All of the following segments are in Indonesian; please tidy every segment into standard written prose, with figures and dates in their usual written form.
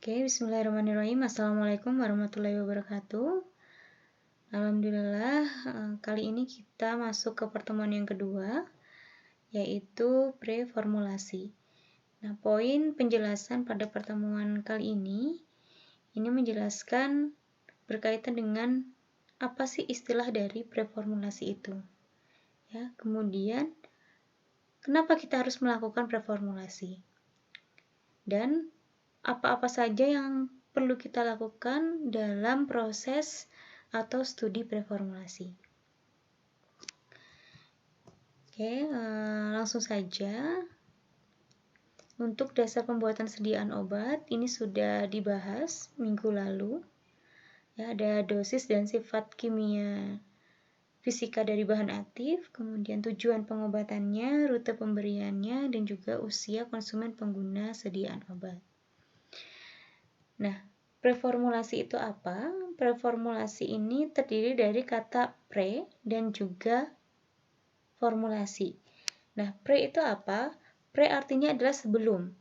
Oke, bismillahirrahmanirrahim. Assalamualaikum warahmatullahi wabarakatuh. Alhamdulillah, kali ini kita masuk ke pertemuan yang kedua, yaitu preformulasi. Nah, poin penjelasan pada pertemuan kali ini menjelaskan berkaitan dengan apa sih istilah dari preformulasi itu. Ya, kemudian kenapa kita harus melakukan preformulasi? Dan apa-apa saja yang perlu kita lakukan dalam proses atau studi preformulasi. Oke, langsung saja. Untuk dasar pembuatan sediaan obat, ini sudah dibahas minggu lalu. Ya, ada dosis dan sifat kimia fisika dari bahan aktif, kemudian tujuan pengobatannya, rute pemberiannya, dan juga usia konsumen pengguna sediaan obat. Nah, preformulasi itu apa? Preformulasi ini terdiri dari kata pre dan juga formulasi. Nah, pre itu apa? Pre artinya adalah sebelum.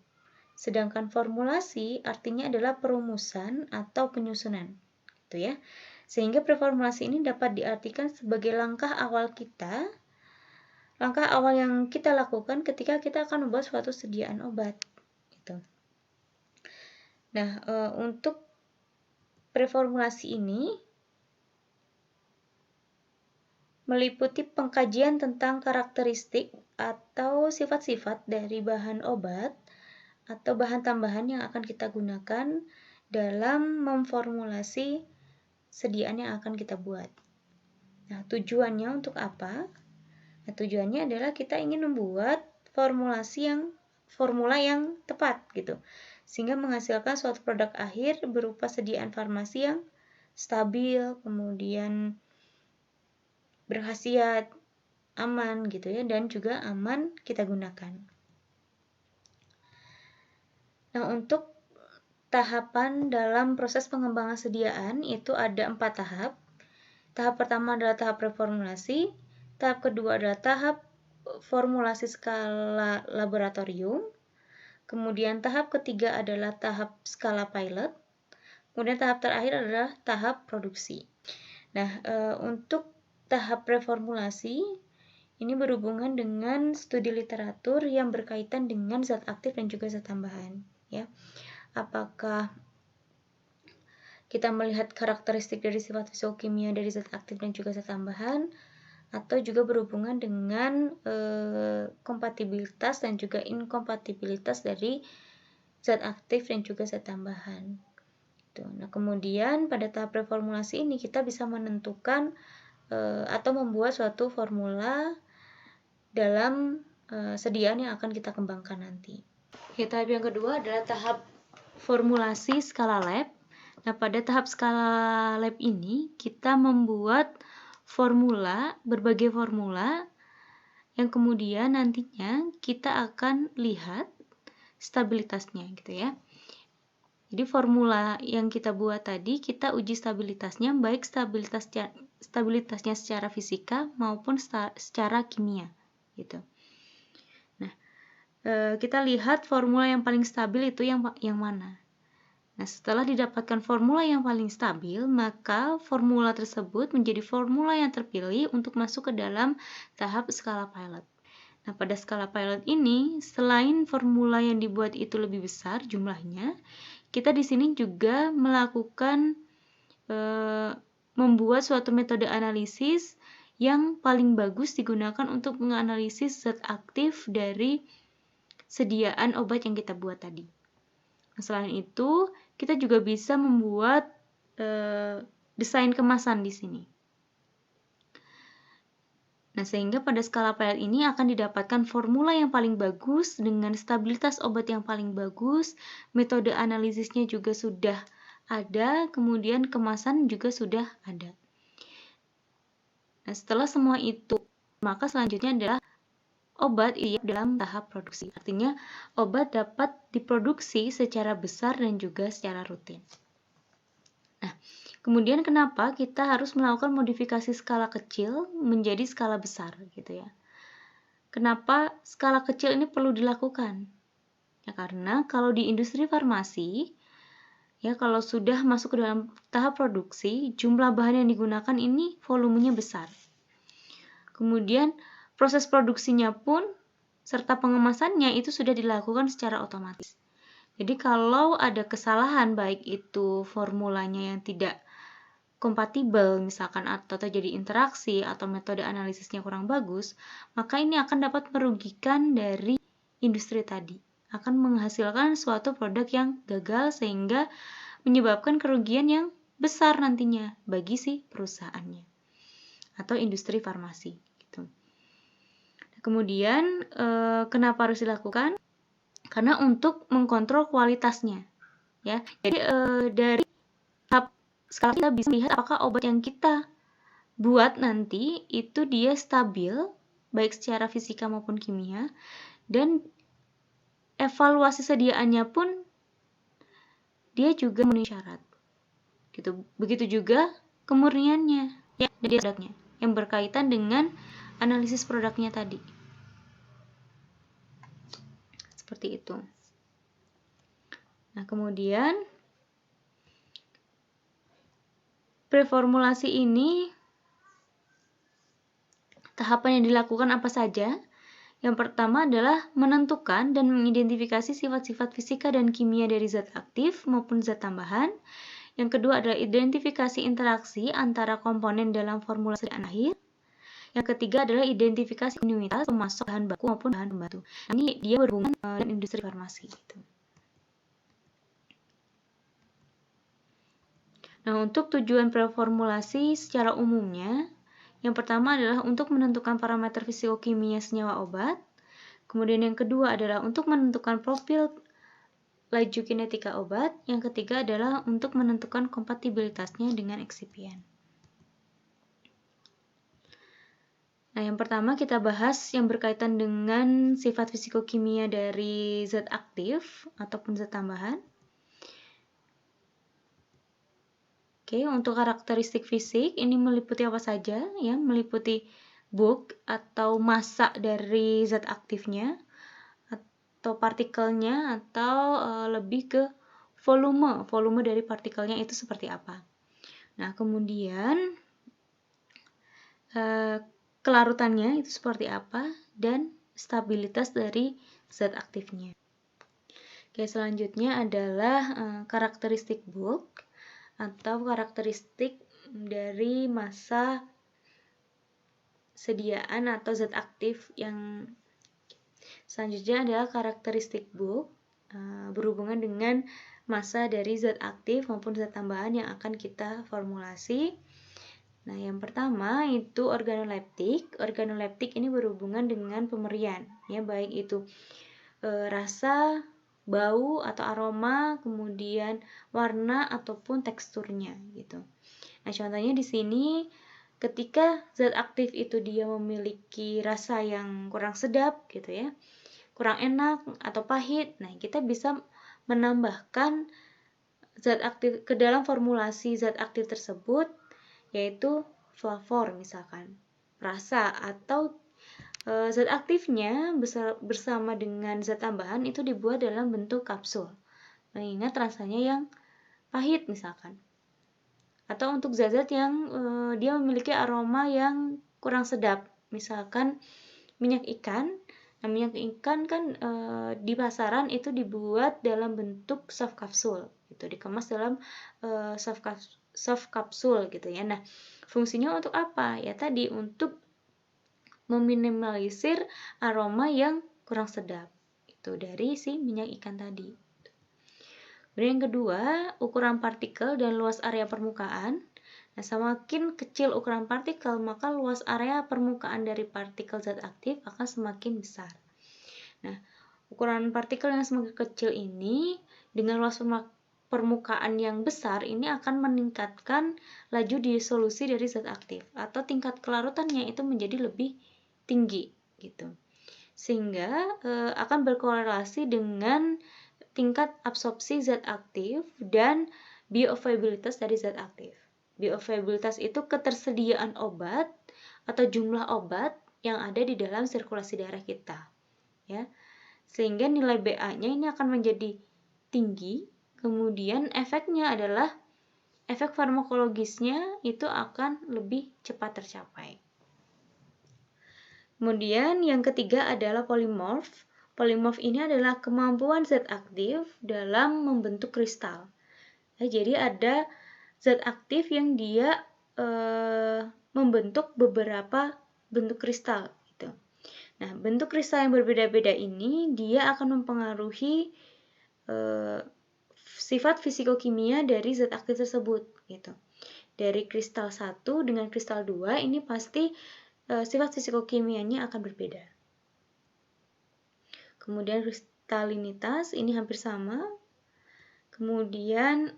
Sedangkan formulasi artinya adalah perumusan atau penyusunan. Gitu ya. Sehingga preformulasi ini dapat diartikan sebagai langkah awal yang kita lakukan ketika kita akan membuat suatu sediaan obat. Gitu. Nah, untuk preformulasi ini meliputi pengkajian tentang karakteristik atau sifat-sifat dari bahan obat atau bahan tambahan yang akan kita gunakan dalam memformulasi sediaan yang akan kita buat. Nah, tujuannya untuk apa? Nah, tujuannya adalah kita ingin membuat formula yang tepat gitu. Sehingga menghasilkan suatu produk akhir berupa sediaan farmasi yang stabil, kemudian berkhasiat, aman gitu ya, dan juga aman kita gunakan. Nah, untuk tahapan dalam proses pengembangan sediaan itu ada 4 tahap. Tahap pertama adalah tahap preformulasi, tahap kedua adalah tahap formulasi skala laboratorium, kemudian tahap ketiga adalah tahap skala pilot, kemudian tahap terakhir adalah tahap produksi. Nah, untuk tahap preformulasi ini berhubungan dengan studi literatur yang berkaitan dengan zat aktif dan juga zat tambahan. Ya, apakah kita melihat karakteristik dari sifat fisikokimia dari zat aktif dan juga zat tambahan, atau juga berhubungan dengan kompatibilitas dan juga inkompatibilitas dari zat aktif dan juga zat tambahan. Nah, kemudian pada tahap preformulasi ini kita bisa menentukan atau membuat suatu formula dalam sediaan yang akan kita kembangkan nanti. Tahap yang kedua adalah tahap formulasi skala lab. Nah, pada tahap skala lab ini kita membuat berbagai formula yang kemudian nantinya kita akan lihat stabilitasnya gitu ya. Jadi formula yang kita buat tadi kita uji stabilitasnya, baik stabilitasnya secara fisika maupun secara kimia gitu. Nah, kita lihat formula yang paling stabil itu yang mana. Nah, setelah didapatkan formula yang paling stabil, maka formula tersebut menjadi formula yang terpilih untuk masuk ke dalam tahap skala pilot. Nah, pada skala pilot ini, selain formula yang dibuat itu lebih besar jumlahnya, kita di sini juga melakukan membuat suatu metode analisis yang paling bagus digunakan untuk menganalisis zat aktif dari sediaan obat yang kita buat tadi. Nah, selain itu, kita juga bisa membuat desain kemasan di sini. Nah, sehingga pada skala pilot ini akan didapatkan formula yang paling bagus dengan stabilitas obat yang paling bagus, metode analisisnya juga sudah ada, kemudian kemasan juga sudah ada. Nah, setelah semua itu, maka selanjutnya adalah obat dalam tahap produksi. Artinya, obat dapat diproduksi secara besar dan juga secara rutin. Nah, kemudian kenapa kita harus melakukan modifikasi skala kecil menjadi skala besar gitu ya? Kenapa skala kecil ini perlu dilakukan? Ya, karena kalau di industri farmasi, Ya, kalau sudah masuk ke dalam tahap produksi, jumlah bahan yang digunakan ini volumenya besar. Kemudian proses produksinya pun serta pengemasannya itu sudah dilakukan secara otomatis. Jadi kalau ada kesalahan, baik itu formulanya yang tidak kompatibel misalkan, atau terjadi interaksi atau metode analisisnya kurang bagus, maka ini akan dapat merugikan dari industri tadi, akan menghasilkan suatu produk yang gagal sehingga menyebabkan kerugian yang besar nantinya bagi si perusahaannya atau industri farmasi gitu. Kemudian kenapa harus dilakukan? Karena untuk mengkontrol kualitasnya, ya. Jadi dari tahap sekarang kita bisa lihat apakah obat yang kita buat nanti itu dia stabil baik secara fisika maupun kimia, dan evaluasi sediaannya pun dia juga memenuhi syarat. Gitu. Begitu juga kemurniannya, ya, dari produknya yang berkaitan dengan analisis produknya tadi. Seperti itu. Nah, kemudian preformulasi ini tahapan yang dilakukan apa saja? Yang pertama adalah menentukan dan mengidentifikasi sifat-sifat fisika dan kimia dari zat aktif maupun zat tambahan. Yang kedua adalah identifikasi interaksi antara komponen dalam formulasi akhir. Yang ketiga adalah identifikasi kontinuitas pemasok bahan baku maupun bahan pembantu. Ini dia berhubungan dengan industri farmasi. Gitu. Nah, untuk tujuan preformulasi secara umumnya, yang pertama adalah untuk menentukan parameter fisikokimia senyawa obat. Kemudian yang kedua adalah untuk menentukan profil laju kinetika obat. Yang ketiga adalah untuk menentukan kompatibilitasnya dengan eksipien. Nah, yang pertama kita bahas yang berkaitan dengan sifat fisikokimia dari zat aktif ataupun zat tambahan. Oke, untuk karakteristik fisik ini meliputi apa saja? Ya, meliputi bulk atau massa dari zat aktifnya, atau partikelnya, atau lebih ke volume dari partikelnya itu seperti apa. Nah, kemudian kelarutannya itu seperti apa, dan stabilitas dari zat aktifnya. Oke, selanjutnya adalah karakteristik bulk atau karakteristik dari massa sediaan atau zat aktif. Yang selanjutnya adalah karakteristik bulk berhubungan dengan massa dari zat aktif maupun zat tambahan yang akan kita formulasi. Nah, yang pertama itu organoleptik. Organoleptik ini berhubungan dengan pemberian, ya, baik itu rasa, bau atau aroma, kemudian warna ataupun teksturnya gitu. Nah, contohnya di sini ketika zat aktif itu dia memiliki rasa yang kurang sedap gitu ya, kurang enak atau pahit. Nah, kita bisa menambahkan zat aktif ke dalam formulasi zat aktif tersebut, yaitu flavor misalkan, rasa, atau zat aktifnya bersama dengan zat tambahan itu dibuat dalam bentuk kapsul, mengingat rasanya yang pahit misalkan. Atau untuk zat-zat yang dia memiliki aroma yang kurang sedap, misalkan minyak ikan. Nah, minyak ikan kan di pasaran itu dibuat dalam bentuk soft kapsul, gitu, dikemas dalam soft kapsul gitu ya. Nah, fungsinya untuk apa? Ya tadi untuk meminimalisir aroma yang kurang sedap itu dari si minyak ikan tadi. Kemudian yang kedua, ukuran partikel dan luas area permukaan. Nah, semakin kecil ukuran partikel, maka luas area permukaan dari partikel zat aktif akan semakin besar. Nah, ukuran partikel yang semakin kecil ini dengan luas permukaan yang besar ini akan meningkatkan laju disolusi dari zat aktif atau tingkat kelarutannya itu menjadi lebih tinggi gitu. Sehingga akan berkorelasi dengan tingkat absorpsi zat aktif dan bioavailabilitas dari zat aktif. Bioavailabilitas itu ketersediaan obat atau jumlah obat yang ada di dalam sirkulasi darah kita, ya. Sehingga nilai BA-nya ini akan menjadi tinggi kemudian efeknya adalah efek farmakologisnya itu akan lebih cepat tercapai. Kemudian yang ketiga adalah polimorf. Polimorf ini adalah kemampuan zat aktif dalam membentuk kristal. Jadi ada zat aktif yang dia membentuk beberapa bentuk kristal gitu. Nah, bentuk kristal yang berbeda-beda ini dia akan mempengaruhi sifat fisikokimia dari zat aktif tersebut gitu. Dari kristal 1 dengan kristal 2 ini pasti sifat fisikokimianya akan berbeda. Kemudian kristalinitas ini hampir sama. Kemudian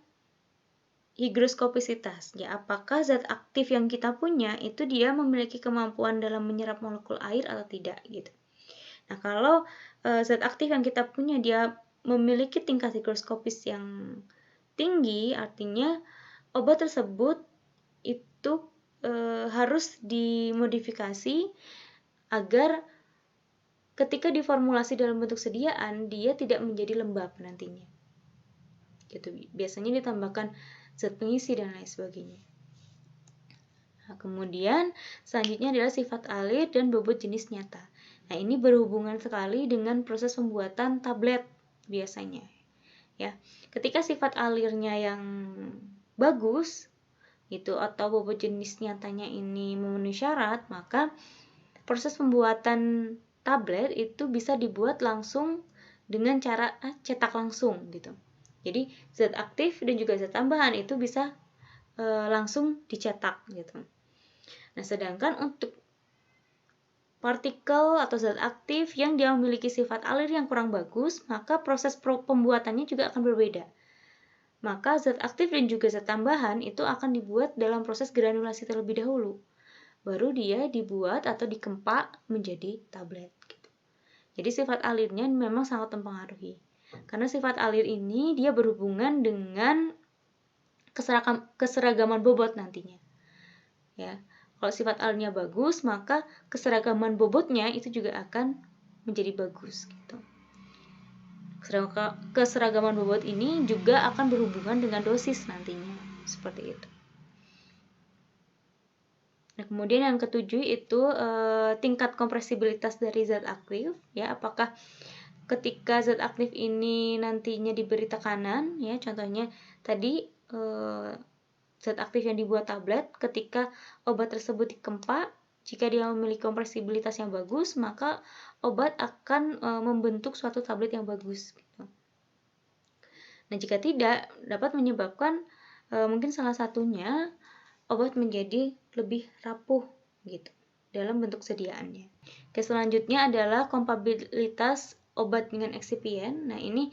higroskopisitas, ya apakah zat aktif yang kita punya itu dia memiliki kemampuan dalam menyerap molekul air atau tidak gitu. Nah, kalau zat aktif yang kita punya dia memiliki tingkat higroskopis yang tinggi, artinya obat tersebut itu harus dimodifikasi agar ketika diformulasi dalam bentuk sediaan dia tidak menjadi lembab nantinya. Gitu. Biasanya ditambahkan zat pengisi dan lain sebagainya. Nah, kemudian selanjutnya adalah sifat alir dan bobot jenis nyata. Nah, ini berhubungan sekali dengan proses pembuatan tablet biasanya. Ya, ketika sifat alirnya yang bagus gitu atau bobot jenis nyatanya ini memenuhi syarat, maka proses pembuatan tablet itu bisa dibuat langsung dengan cara cetak langsung gitu. Jadi zat aktif dan juga zat tambahan itu bisa langsung dicetak gitu. Nah, sedangkan untuk partikel atau zat aktif yang dia memiliki sifat alir yang kurang bagus, maka proses pembuatannya juga akan berbeda. Maka zat aktif dan juga zat tambahan itu akan dibuat dalam proses granulasi terlebih dahulu. Baru dia dibuat atau dikempak menjadi tablet gitu. Jadi sifat alirnya memang sangat mempengaruhi. Karena sifat alir ini dia berhubungan dengan keseragaman bobot nantinya. Ya. Kalau sifat alirnya bagus, maka keseragaman bobotnya itu juga akan menjadi bagus gitu. Keseragaman bobot ini juga akan berhubungan dengan dosis nantinya, seperti itu. Nah, kemudian yang ketujuh itu tingkat kompresibilitas dari zat aktif, ya apakah ketika zat aktif ini nantinya diberi tekanan, ya contohnya tadi zat aktif yang dibuat tablet, ketika obat tersebut dikempak, jika dia memiliki kompresibilitas yang bagus, maka obat akan membentuk suatu tablet yang bagus. Gitu. Nah, jika tidak, dapat menyebabkan mungkin salah satunya obat menjadi lebih rapuh gitu dalam bentuk sediaannya. Oke, selanjutnya adalah kompatibilitas obat dengan eksipien. Nah, ini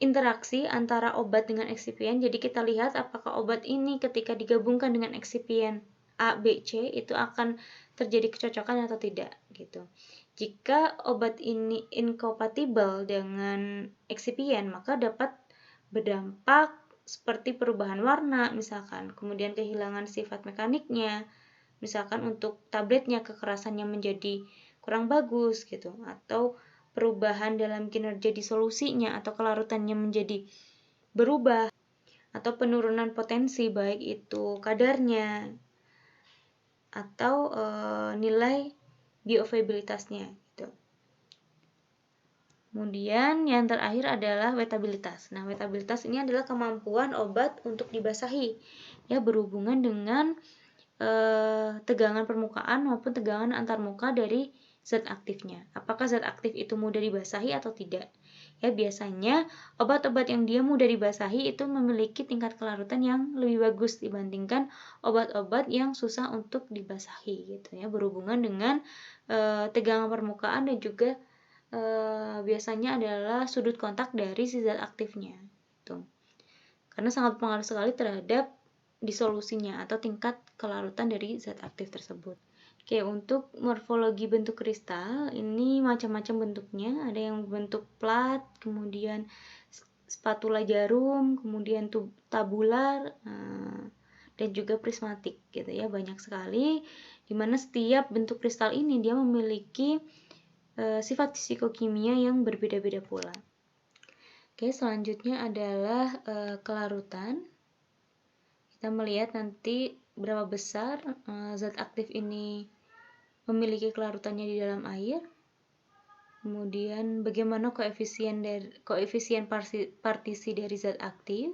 interaksi antara obat dengan eksipien. Jadi kita lihat apakah obat ini ketika digabungkan dengan eksipien A, B, C itu akan terjadi kecocokan atau tidak gitu. Jika obat ini incompatible dengan eksipien, maka dapat berdampak seperti perubahan warna misalkan, kemudian kehilangan sifat mekaniknya, misalkan untuk tabletnya kekerasannya menjadi kurang bagus gitu, atau perubahan dalam kinerja disolusinya atau kelarutannya menjadi berubah, atau penurunan potensi baik itu kadarnya atau nilai bioavailabilitasnya gitu. Kemudian yang terakhir adalah wetabilitas. Nah, wetabilitas ini adalah kemampuan obat untuk dibasahi, ya berhubungan dengan tegangan permukaan maupun tegangan antarmuka dari zat aktifnya. Apakah zat aktif itu mudah dibasahi atau tidak? Ya, biasanya obat-obat yang dia mudah dibasahi itu memiliki tingkat kelarutan yang lebih bagus dibandingkan obat-obat yang susah untuk dibasahi gitu ya, berhubungan dengan tegangan permukaan dan juga biasanya adalah sudut kontak dari si zat aktifnya gitu. Karena sangat berpengaruh sekali terhadap disolusinya atau tingkat kelarutan dari zat aktif tersebut. Oke, untuk morfologi bentuk kristal ini macam-macam bentuknya. Ada yang bentuk plat, kemudian spatula jarum, kemudian tabular, dan juga prismatik gitu ya. Banyak sekali dimana setiap bentuk kristal ini dia memiliki sifat fisikokimia yang berbeda-beda pula. Oke, Oke, selanjutnya adalah kelarutan. Kita melihat nanti berapa besar zat aktif ini memiliki kelarutannya di dalam air. Kemudian bagaimana koefisien partisi dari zat aktif.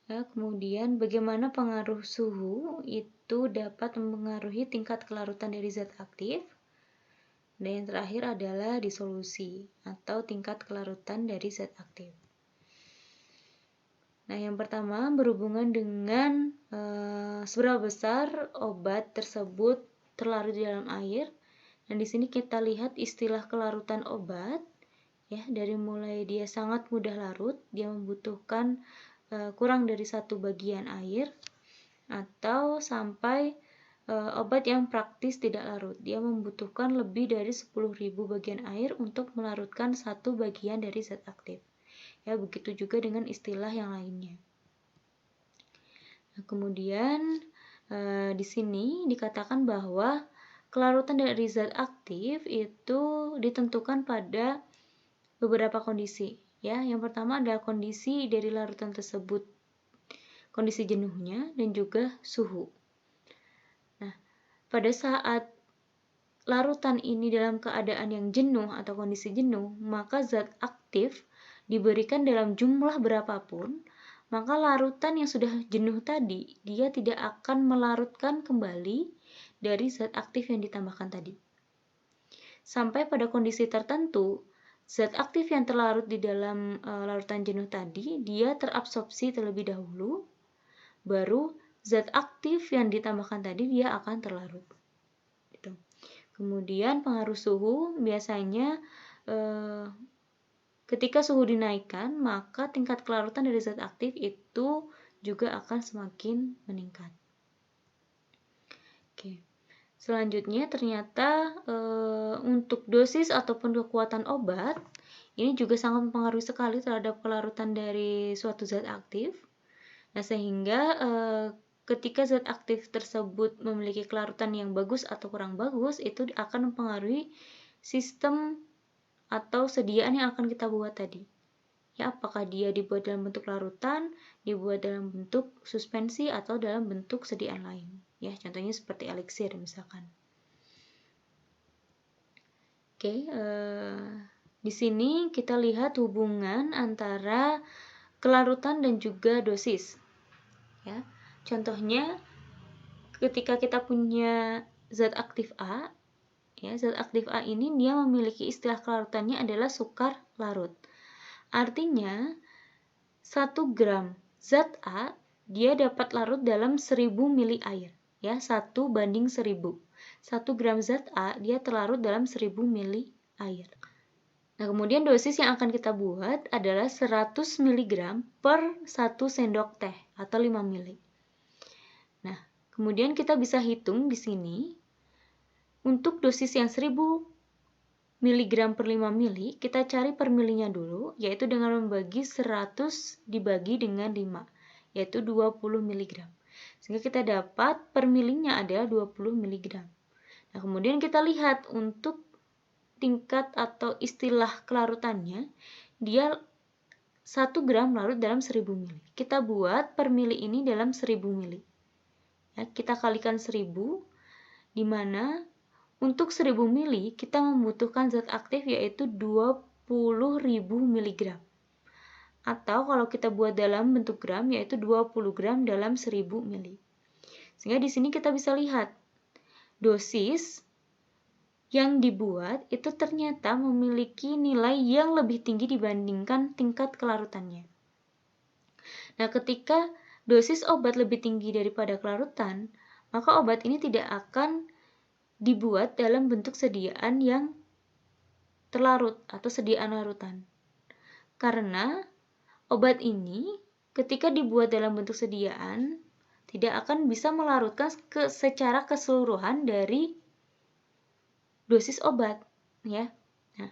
Ya, kemudian bagaimana pengaruh suhu itu dapat mempengaruhi tingkat kelarutan dari zat aktif. Dan yang terakhir adalah disolusi atau tingkat kelarutan dari zat aktif. Nah, yang pertama berhubungan dengan seberapa besar obat tersebut terlarut di dalam air. Dan di sini kita lihat istilah kelarutan obat, ya, dari mulai dia sangat mudah larut, dia membutuhkan kurang dari 1 bagian air, atau sampai obat yang praktis tidak larut, dia membutuhkan lebih dari 10.000 bagian air untuk melarutkan 1 bagian dari zat aktif. Ya, begitu juga dengan istilah yang lainnya. Nah, kemudian di sini dikatakan bahwa kelarutan dari zat aktif itu ditentukan pada beberapa kondisi. Ya, yang pertama adalah kondisi dari larutan tersebut, kondisi jenuhnya dan juga suhu. Pada saat larutan ini dalam keadaan yang jenuh atau kondisi jenuh, maka zat aktif diberikan dalam jumlah berapapun, maka larutan yang sudah jenuh tadi, dia tidak akan melarutkan kembali dari zat aktif yang ditambahkan tadi. Sampai pada kondisi tertentu, zat aktif yang terlarut di dalam larutan jenuh tadi, dia terabsorpsi terlebih dahulu, baru zat aktif yang ditambahkan tadi dia akan terlarut. Gitu. Kemudian pengaruh suhu biasanya ketika suhu dinaikkan, maka tingkat kelarutan dari zat aktif itu juga akan semakin meningkat. Oke. Selanjutnya ternyata untuk dosis ataupun kekuatan obat ini juga sangat mempengaruhi sekali terhadap kelarutan dari suatu zat aktif. Nah, sehingga ketika zat aktif tersebut memiliki kelarutan yang bagus atau kurang bagus, itu akan mempengaruhi sistem atau sediaan yang akan kita buat tadi. Ya, apakah dia dibuat dalam bentuk larutan, dibuat dalam bentuk suspensi, atau dalam bentuk sediaan lain. Ya, contohnya seperti eliksir misalkan. Oke, di sini kita lihat hubungan antara kelarutan dan juga dosis. Ya. Contohnya ketika kita punya zat aktif A, ya, zat aktif A ini dia memiliki istilah kelarutannya adalah sukar larut. Artinya 1 gram zat A dia dapat larut dalam 1000 mili air, ya, 1:1000. 1 gram zat A dia terlarut dalam 1000 mili air. Nah, kemudian dosis yang akan kita buat adalah 100 mg per 1 sendok teh atau 5 mili. Nah, kemudian kita bisa hitung di sini untuk dosis yang 1000 mg per 5 mili, kita cari per milinya dulu, yaitu dengan membagi 100 dibagi dengan 5, yaitu 20 mg. Sehingga kita dapat per milinya adalah 20 mg. Nah, kemudian kita lihat untuk tingkat atau istilah kelarutannya, dia 1 gram larut dalam 1000 mili. Kita buat per mili ini dalam 1000 mili. Ya, kita kalikan 1000, di mana untuk 1000 mili kita membutuhkan zat aktif yaitu 20.000 mg. Atau kalau kita buat dalam bentuk gram yaitu 20 gram dalam 1000 mili. Sehingga di sini kita bisa lihat dosis yang dibuat itu ternyata memiliki nilai yang lebih tinggi dibandingkan tingkat kelarutannya. Nah, ketika dosis obat lebih tinggi daripada kelarutan, maka obat ini tidak akan dibuat dalam bentuk sediaan yang terlarut atau sediaan larutan. Karena obat ini ketika dibuat dalam bentuk sediaan tidak akan bisa melarutkan secara keseluruhan dari dosis obat, ya. Nah,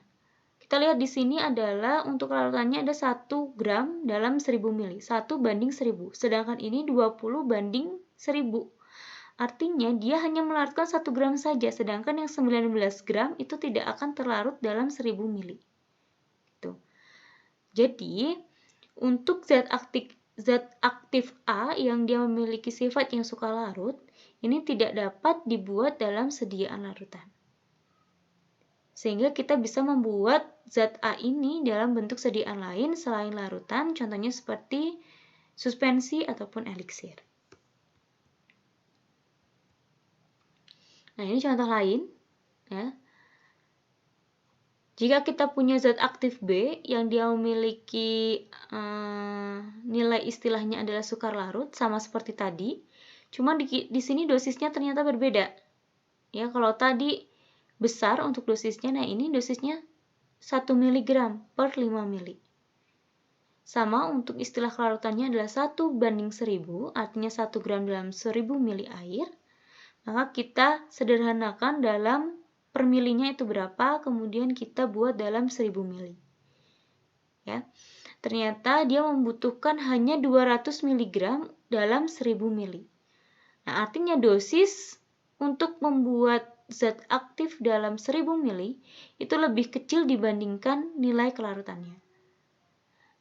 kita lihat di sini adalah untuk larutannya ada 1 gram dalam 1000 mili, 1:1000. Sedangkan ini 20 banding 1000. Artinya dia hanya melarutkan 1 gram saja, sedangkan yang 19 gram itu tidak akan terlarut dalam 1000 mili. Gitu. Jadi, untuk zat aktif A yang dia memiliki sifat yang suka larut, ini tidak dapat dibuat dalam sediaan larutan. Sehingga kita bisa membuat zat A ini dalam bentuk sediaan lain selain larutan, contohnya seperti suspensi ataupun eliksir. Nah, ini contoh lain, ya. Jika kita punya zat aktif B yang dia memiliki nilai istilahnya adalah sukar larut, sama seperti tadi, cuma di sini dosisnya ternyata berbeda. Ya, kalau tadi besar untuk dosisnya, nah ini dosisnya 1 mg per 5 mili. Sama untuk istilah kelarutannya adalah 1:1000, artinya 1 gram dalam 1000 mili air. Maka kita sederhanakan dalam per milinya itu berapa, kemudian kita buat dalam 1000 mili. Ya. Ternyata dia membutuhkan hanya 200 mg dalam 1000 mili. Nah, artinya dosis untuk membuat zat aktif dalam 1000 mili itu lebih kecil dibandingkan nilai kelarutannya.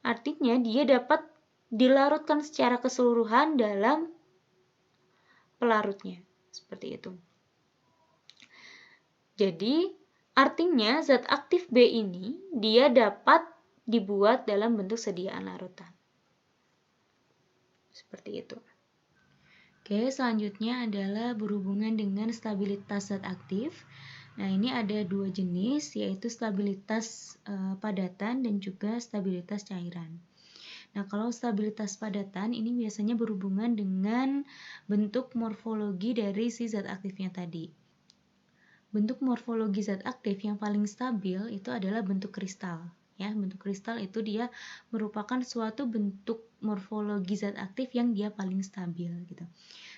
Artinya dia dapat dilarutkan secara keseluruhan dalam pelarutnya. Seperti itu. Jadi, artinya zat aktif B ini dia dapat dibuat dalam bentuk sediaan larutan. Seperti itu. Oke, selanjutnya adalah berhubungan dengan stabilitas zat aktif. Nah, ini ada dua jenis, yaitu stabilitas padatan dan juga stabilitas cairan. Nah, kalau stabilitas padatan ini biasanya berhubungan dengan bentuk morfologi dari si zat aktifnya tadi. Bentuk morfologi zat aktif yang paling stabil itu adalah bentuk kristal. Ya, bentuk kristal itu dia merupakan suatu bentuk morfologi zat aktif yang dia paling stabil gitu.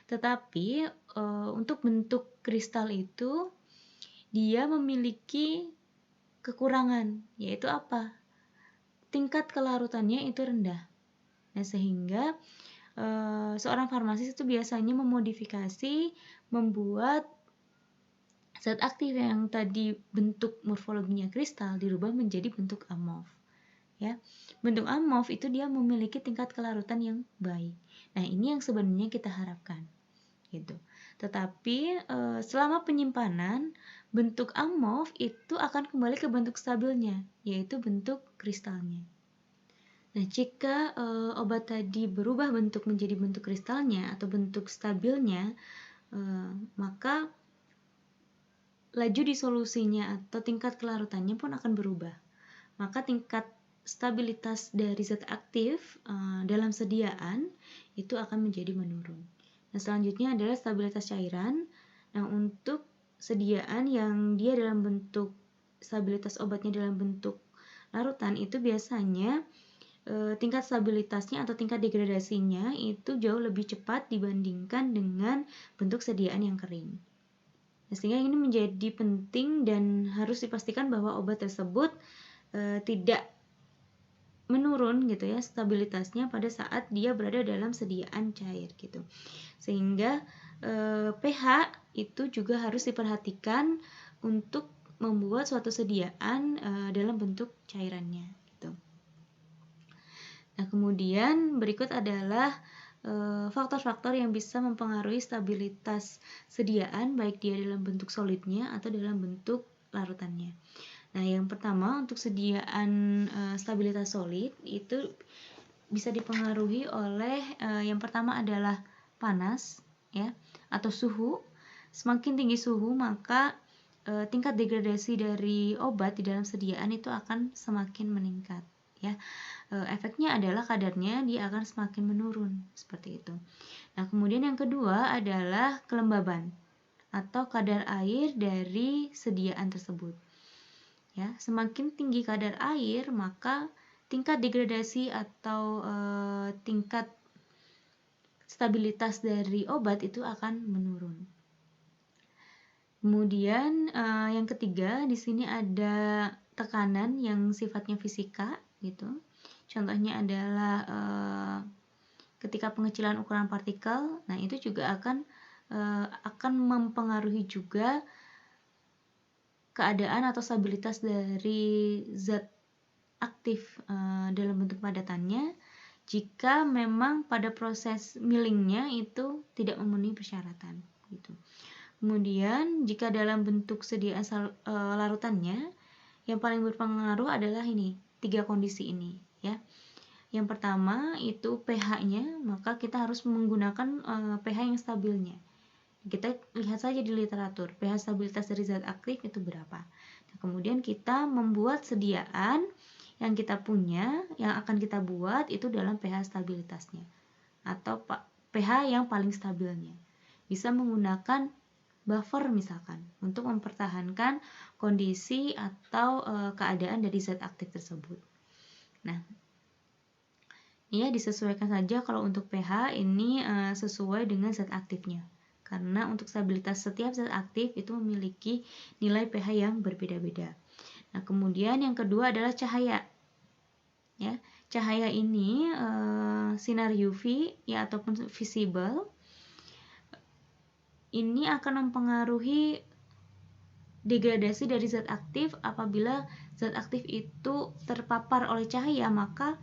Tetapi untuk bentuk kristal itu dia memiliki kekurangan, yaitu apa? Tingkat kelarutannya itu rendah. Nah, sehingga seorang farmasis itu biasanya memodifikasi, membuat zat aktif yang tadi bentuk morfologinya kristal dirubah menjadi bentuk amorf. Ya, bentuk amorf itu dia memiliki tingkat kelarutan yang baik. Nah, ini yang sebenarnya kita harapkan, gitu. Tetapi selama penyimpanan, bentuk amorf itu akan kembali ke bentuk stabilnya, yaitu bentuk kristalnya. Nah, jika obat tadi berubah bentuk menjadi bentuk kristalnya atau bentuk stabilnya, maka laju disolusinya atau tingkat kelarutannya pun akan berubah. Maka tingkat stabilitas dari zat aktif dalam sediaan itu akan menjadi menurun. Nah, selanjutnya adalah stabilitas cairan. Nah, untuk sediaan yang dia dalam bentuk stabilitas obatnya dalam bentuk larutan itu biasanya tingkat stabilitasnya atau tingkat degradasinya itu jauh lebih cepat dibandingkan dengan bentuk sediaan yang kering. Sehingga ini menjadi penting dan harus dipastikan bahwa obat tersebut tidak menurun gitu ya stabilitasnya pada saat dia berada dalam sediaan cair gitu. Sehingga pH itu juga harus diperhatikan untuk membuat suatu sediaan dalam bentuk cairannya gitu. Nah, kemudian berikut adalah faktor-faktor yang bisa mempengaruhi stabilitas sediaan baik dia dalam bentuk solidnya atau dalam bentuk larutannya. Nah, yang pertama untuk sediaan stabilitas solid itu bisa dipengaruhi oleh yang pertama adalah panas ya atau suhu. Semakin tinggi suhu maka tingkat degradasi dari obat di dalam sediaan itu akan semakin meningkat ya. Efeknya adalah kadarnya dia akan semakin menurun seperti itu. Nah, kemudian yang kedua adalah kelembaban atau kadar air dari sediaan tersebut. Ya, semakin tinggi kadar air maka tingkat degradasi atau tingkat stabilitas dari obat itu akan menurun. Kemudian yang ketiga di sini ada tekanan yang sifatnya fisika gitu. Contohnya adalah ketika pengecilan ukuran partikel, nah itu juga akan mempengaruhi juga keadaan atau stabilitas dari zat aktif dalam bentuk padatannya jika memang pada proses millingnya itu tidak memenuhi persyaratan gitu. Kemudian jika dalam bentuk sediaan larutannya, yang paling berpengaruh adalah ini, 3 kondisi ini ya. Yang pertama itu pH-nya, maka kita harus menggunakan pH yang stabilnya. Kita lihat saja di literatur, pH stabilitas dari zat aktif itu berapa. Nah, kemudian kita membuat sediaan yang kita punya, yang akan kita buat itu dalam pH stabilitasnya atau pH yang paling stabilnya. Bisa menggunakan buffer misalkan untuk mempertahankan kondisi atau keadaan dari zat aktif tersebut. Nah, ya disesuaikan saja kalau untuk pH ini sesuai dengan zat aktifnya. Karena untuk stabilitas setiap zat aktif itu memiliki nilai pH yang berbeda-beda. Nah, kemudian yang kedua adalah cahaya. Ya, cahaya ini sinar UV ya ataupun visible ini akan mempengaruhi degradasi dari zat aktif. Apabila zat aktif itu terpapar oleh cahaya, maka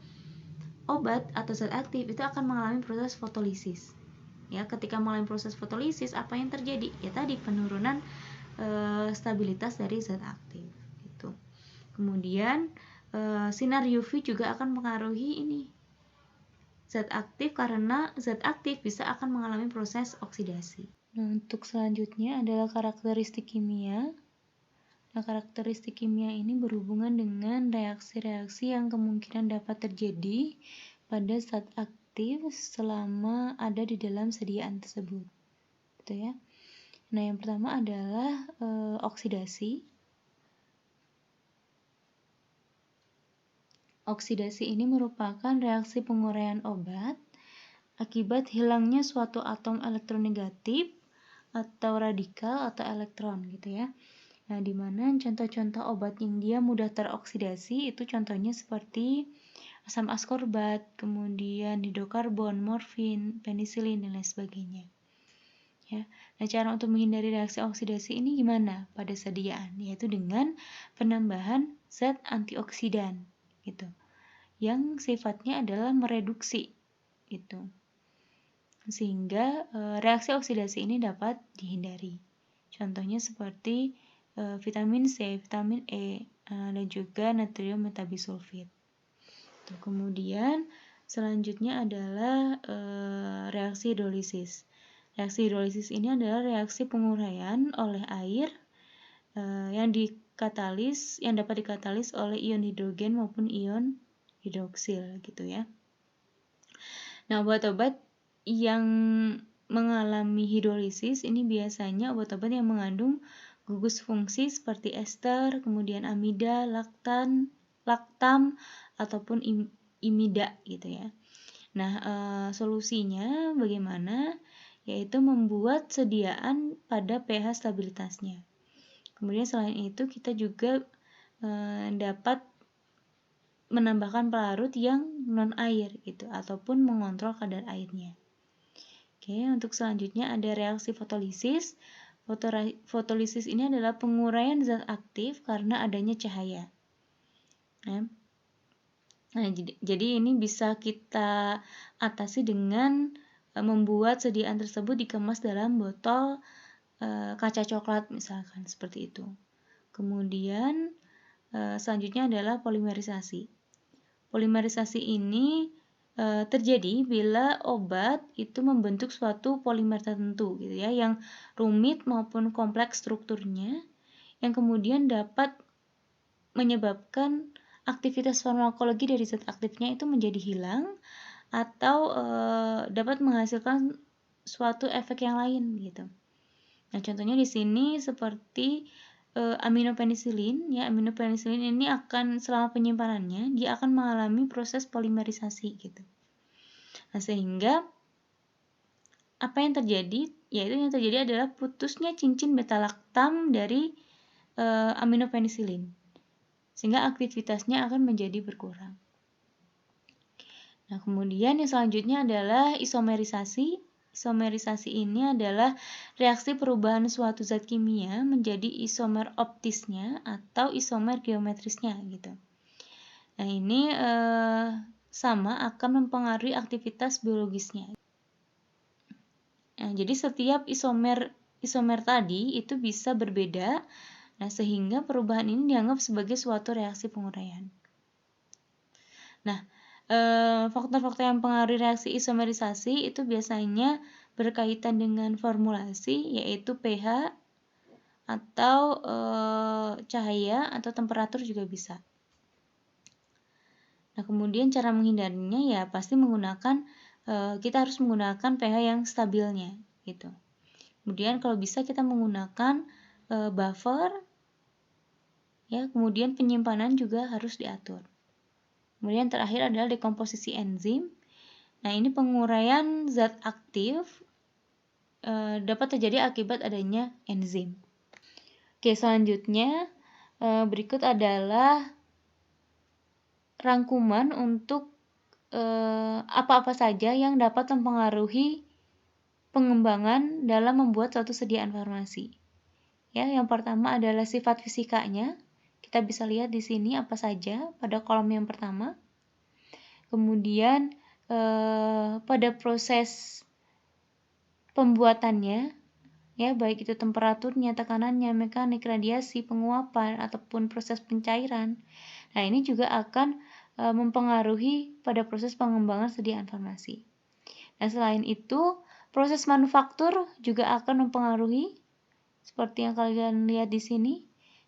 obat atau zat aktif itu akan mengalami proses fotolisis. Ya, ketika mengalami proses fotolisis, apa yang terjadi? Ya tadi penurunan stabilitas dari zat aktif. Gitu. Kemudian sinar UV juga akan mempengaruhi ini zat aktif karena zat aktif bisa akan mengalami proses oksidasi. Nah, untuk selanjutnya adalah karakteristik kimia. Nah, karakteristik kimia ini berhubungan dengan reaksi-reaksi yang kemungkinan dapat terjadi pada zat aktif selama ada di dalam sediaan tersebut. Gitu ya. Nah, yang pertama adalah oksidasi. Oksidasi ini merupakan reaksi penguraian obat akibat hilangnya suatu atom elektronegatif atau radikal atau elektron gitu ya. Nah, di mana contoh-contoh obat yang dia mudah teroksidasi itu contohnya seperti asam askorbat, kemudian hidrokarbon, morfin, penisilin dan lain sebagainya. Ya. Nah, cara untuk menghindari reaksi oksidasi ini gimana pada sediaan? Yaitu dengan penambahan zat antioksidan gitu. Yang sifatnya adalah mereduksi gitu. Sehingga reaksi oksidasi ini dapat dihindari. Contohnya seperti vitamin C, vitamin E, dan juga natrium metabisulfit. Kemudian selanjutnya adalah reaksi hidrolisis. Reaksi hidrolisis ini adalah reaksi penguraian oleh air yang dapat dikatalis oleh ion hidrogen maupun ion hidroksil gitu ya. Nah, obat-obat yang mengalami hidrolisis ini biasanya obat-obat yang mengandung gugus fungsi seperti ester, kemudian amida, laktam ataupun imida gitu ya. Nah, solusinya bagaimana? Yaitu membuat sediaan pada pH stabilitasnya. Kemudian selain itu kita juga dapat menambahkan pelarut yang non air gitu ataupun mengontrol kadar airnya. Oke, untuk selanjutnya ada reaksi fotolisis. Fotolisis ini adalah penguraian zat aktif karena adanya cahaya. Nah, jadi ini bisa kita atasi dengan membuat sediaan tersebut dikemas dalam botol kaca coklat misalkan seperti itu. Kemudian selanjutnya adalah polimerisasi. Polimerisasi ini terjadi bila obat itu membentuk suatu polimer tertentu gitu ya, yang rumit maupun kompleks strukturnya, yang kemudian dapat menyebabkan aktivitas farmakologi dari zat aktifnya itu menjadi hilang atau dapat menghasilkan suatu efek yang lain gitu. Nah, contohnya di sini seperti aminopenisilin ya, aminopenisilin ini akan selama penyimpanannya dia akan mengalami proses polimerisasi gitu. Nah, sehingga apa yang terjadi? Yaitu yang terjadi adalah putusnya cincin beta-laktam dari aminopenisilin. Sehingga aktivitasnya akan menjadi berkurang. Nah, kemudian yang selanjutnya adalah isomerisasi. Isomerisasi ini adalah reaksi perubahan suatu zat kimia menjadi isomer optisnya atau isomer geometrisnya gitu. Nah, ini sama akan mempengaruhi aktivitas biologisnya. Nah, jadi setiap isomer tadi itu bisa berbeda. Nah, sehingga perubahan ini dianggap sebagai suatu reaksi penguraian. Nah, faktor-faktor yang mempengaruhi reaksi isomerisasi itu biasanya berkaitan dengan formulasi, yaitu pH atau cahaya atau temperatur juga bisa. Nah, kemudian cara menghindarinya ya pasti menggunakan kita harus menggunakan pH yang stabilnya gitu. Kemudian kalau bisa kita menggunakan buffer ya, kemudian penyimpanan juga harus diatur. Kemudian terakhir adalah dekomposisi enzim. Nah, ini penguraian zat aktif dapat terjadi akibat adanya enzim. Oke, selanjutnya berikut adalah rangkuman untuk apa-apa saja yang dapat mempengaruhi pengembangan dalam membuat suatu sediaan farmasi. Ya, yang pertama adalah sifat fisikanya. Kita bisa lihat di sini apa saja pada kolom yang pertama. Kemudian pada proses pembuatannya, ya baik itu temperaturnya, tekanannya, mekanik, radiasi, penguapan ataupun proses pencairan. Nah, ini juga akan mempengaruhi pada proses pengembangan sediaan farmasi. Nah, selain itu, proses manufaktur juga akan mempengaruhi seperti yang kalian lihat di sini,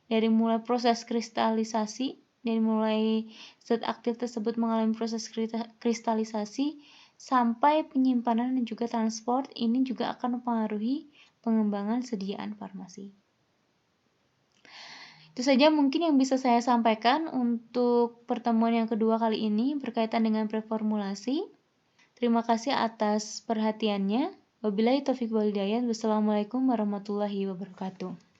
dari mulai proses kristalisasi, dari mulai zat aktif tersebut mengalami proses kristalisasi sampai penyimpanan dan juga transport, ini juga akan mempengaruhi pengembangan sediaan farmasi. Itu saja mungkin yang bisa saya sampaikan untuk pertemuan yang kedua kali ini berkaitan dengan preformulasi. Terima kasih atas perhatiannya. Wabillahi taufiq wal hidayah. Wassalamualaikum warahmatullahi wabarakatuh.